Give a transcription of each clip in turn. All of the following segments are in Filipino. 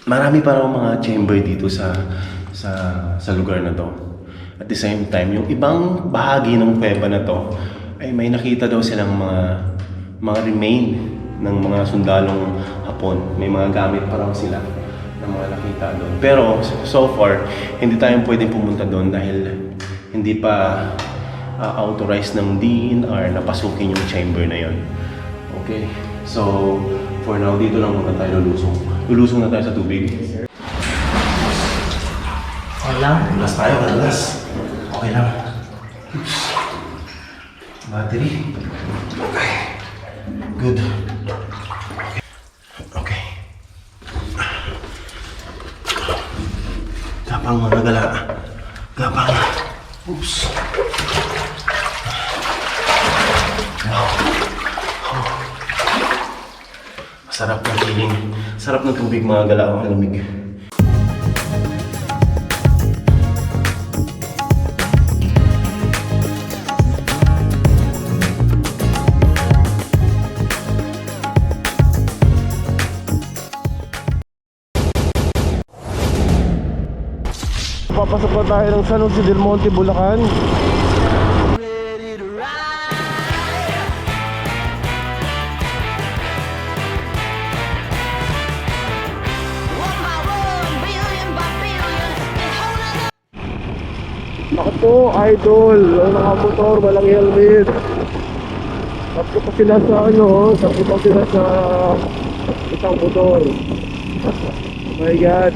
marami pa raw mga chamber dito sa lugar na to. At the same time, yung ibang bahagi ng kuweba na to ay may nakita daw silang mga remain ng mga sundalong Hapon. May mga gamit pa raw sila na mga nakita doon. Pero so far, hindi tayo pwedeng pumunta doon dahil hindi pa authorized ng DNR na pasukin yung chamber na yon. Okay? So, for now, dito lang muna tayo lulusong. Lulusong na tayo sa tubig. Okay lang. Last tayo, last. Okay lang. Battery. Okay. Good. Okay. Gapang mga gala. Gapang. Oops. Wow. Oh. Masarap ng feeling. Sarap ng tubig mga gala. Malamig. Papasok na tayo ng San Jose del Monte, Bulacan. Ako to, idol. Ang nakamotor, walang helmet. Tapos pa sila sa tapos pa sila sa isang motor. Oh my God.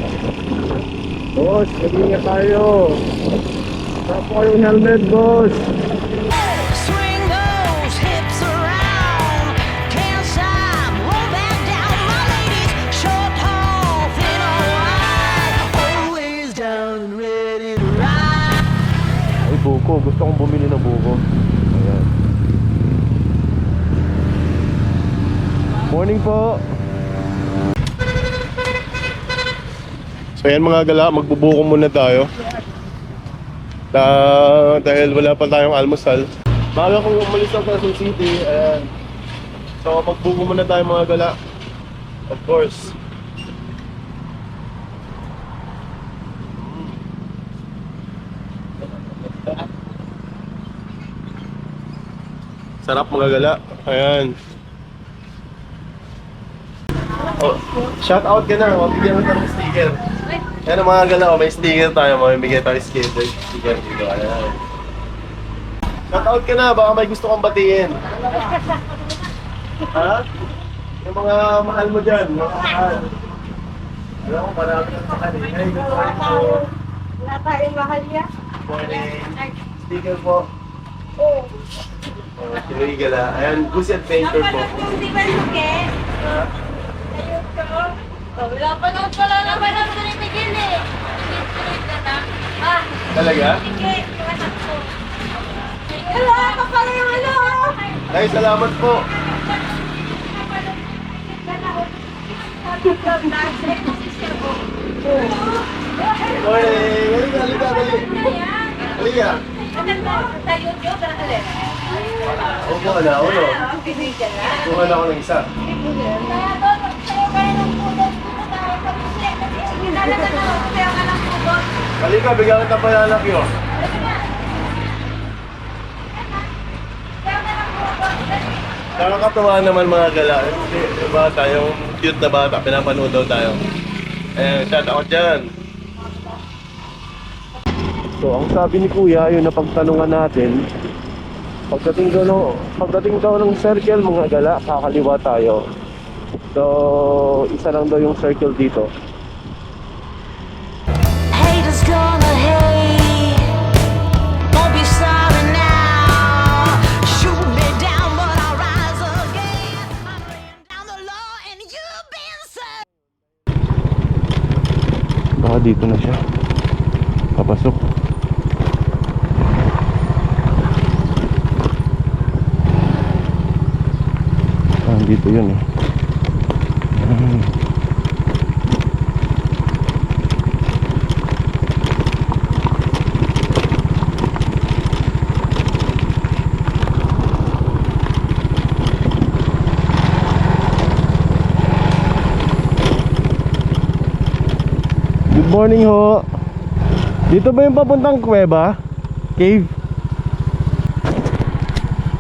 Boss, mag-ingat tayo. Tapo yung helmet, boss. Swing those hips around. Can't stop, roll back down. My ladies, short, tall, thin or wide. Always down and ready to ride. Ay, buko. Gusto kong bumili ng buko. Ayan. Morning po. So ayan mga gala, magbubuko muna tayo. Dahil wala pa tayong almusal. Bago kong umalis ng Quezon City, ayan. So magbuko muna tayo mga gala. Of course. Sarap mga gala. Ayan. Oh, shout out ka na. Mabigyan mo tayo ng sticker. Ayan mga gala, may sticker tayo. Mamimigay tayo sticker dito. Ayan. Shout out ka na. Baka may gusto kong batiin. Ha? Yung mga mahal mo dyan. Mga mahal. Alam mo, marami ng mahal eh. Hey, good morning po. Wala tayong mahal yan. Morning. Sticker po. Oo. Kinuwi gala. Ayan, Goose Adventure po. Napanood di ba suke? Ha? Ayun ko. Wala pa naman pala naman ang tulitigil eh. Tulit na na. Ah, Talaga? sige. Iwasan ko. Wala pa pala yung ano. Ay, salamat po. Morning. Halika. Halika. Opo, na ako no. Kuha na ako ng isa. Halika, bigyan kita pa yung anak nyo. Nakakatawa naman mga gala. Yung bata, yung cute na bata, pinapanood daw tayo. Shout out dyan. So, ang sabi ni Kuya, yung napagtanungan natin, pagdating daw ng circle mga gala, kakaliwa tayo. So, isa lang daw yung circle dito. Haters gonna hate. Won't be sorry now. Shoot me down, but I'll rise again. I'm laying down the law and you've been served. Baka dito na siya. Papasok. Dito yun eh. Good morning ho. Dito ba yung papuntang kuweba? Cave?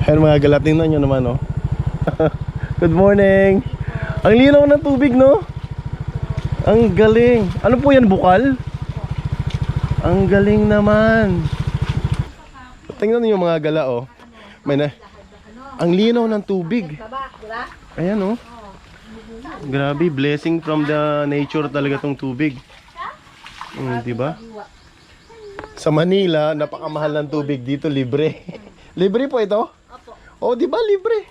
Ayan mga galat, tingnan nyo naman oh. Good morning. Ang linaw ng tubig no? Ang galing. Ano po yan, bukal? Ang galing naman. Tingnan niyo mga gala oh. Ang linaw ng tubig. Ayan oh. Grabe, blessing from the nature talaga tong tubig. Di ba? Sa Manila, napakamahal ng tubig, dito libre. Libre po ito? Opo. Oh, di ba libre?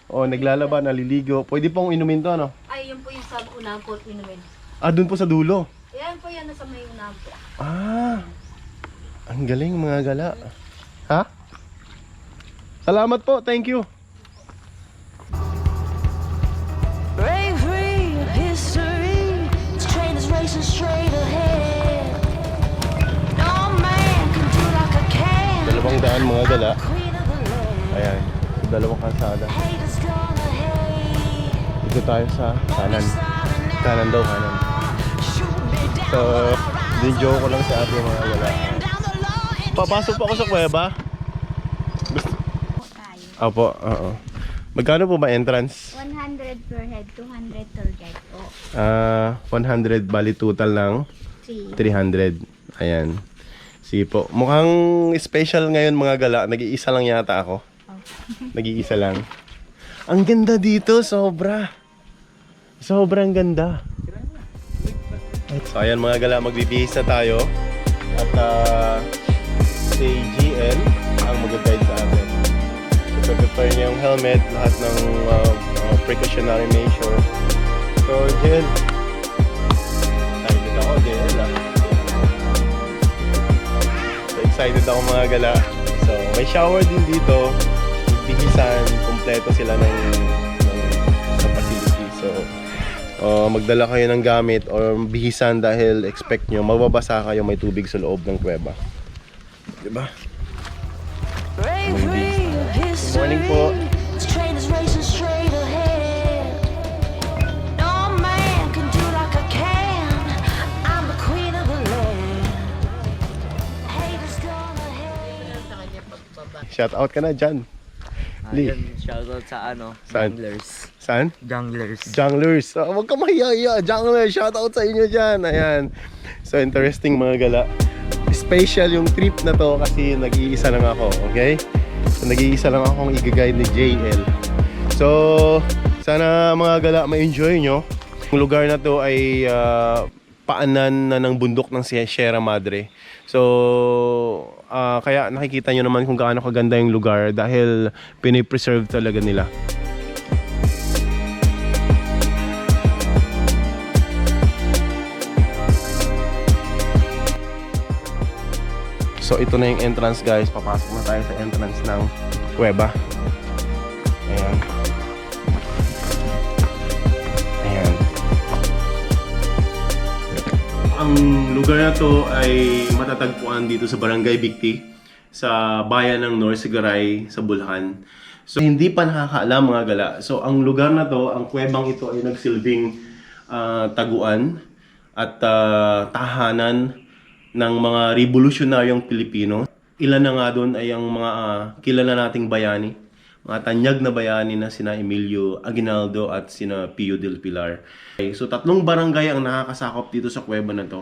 Oh, naglalaba, naliligo. Pwede pong inumin to, ano? Ay, yun po yung sa unahan po inumin. Ah, dun po sa dulo. Yan po yan nasa may unahan po. Ah, ang galing mga gala. Ha? Salamat po, thank you. Bravery, history, this train is racing straight ahead. No man can do like I can. 200 mga gala. Queen of the land. Ayan, dalawang kalsada. Haters gonna hate. Dito tayo sa kanan. Kanan daw, kanan. Shoot me down. So, di joke ko lang sa ating mga gala. Down the law and Papasok pa ako sa kuweba. Opo, oo. Magkano po ba entrance? 100 per head, 200 tour guide po. 100 bali total ng 300. Ayan. Sige po. Mukhang special ngayon mga gala. Nag-iisa lang yata ako. Nag-iisa lang. Ang ganda dito, sobra. Sobrang ganda. So ayan mga gala, magbibihis na tayo. At si GL ang mag-guide sa atin. So prepare niya yung helmet, lahat ng precautionary measure. So GL, excited ako GL ah. So excited ako mga gala. So may shower din dito. Bihisan, kumpleto sila sa facility. So magdala kayo ng gamit or bihisan dahil expect nyo mababasa kayo, may tubig sa loob ng kuweba. Diba? bravery, history. Morning po. This train is racing straight ahead. No man can do like I can. I'm the queen of the land. Haters gonna hate. Shout out ka na dyan. Lee. Ayun, shoutout sa Saan? junglers. Saan? Junglers. Junglers. Huwag ka mahiya. Junglers. Shout out sa inyo dyan. Ayan. So interesting mga gala. Special yung trip na to kasi nag-iisa lang ako. Okay? So nag-iisa lang akong i-guide ni JL. So sana mga gala ma-enjoy nyo. Yung lugar na to ay paanan na ng bundok ng Sierra Madre. So kaya nakikita nyo naman kung gaano kaganda yung lugar dahil pinipreserve talaga nila. So ito na yung entrance guys. Papasok na tayo sa entrance ng kuweba. Ayan. Ayan. Ang lugar na to ay matatagpuan dito sa Barangay Bicti sa bayan ng Norsigaray sa Bulacan. So hindi pa nakakaalam mga gala. So ang lugar na to, ang kuwebang ito ay nagsilbing taguan at tahanan ng mga revolusyonaryong Pilipino. Ilan na nga doon ay ang mga kilala nating bayani, mga tanyag na bayani na sina Emilio Aguinaldo at sina Pio del Pilar. Okay, so 3 barangay ang nakakasakop dito sa kuweba na to.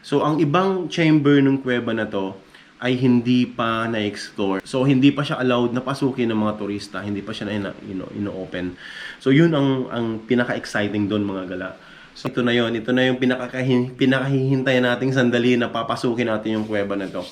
So ang ibang chamber ng kuweba na to ay hindi pa na-explore. So hindi pa siya allowed na pasukin ng mga turista, hindi pa siya na ino-open. So yun ang pinaka-exciting doon mga gala. So ito na yung pinakahihintayan nating sandali na papasukin natin yung kuweba na to.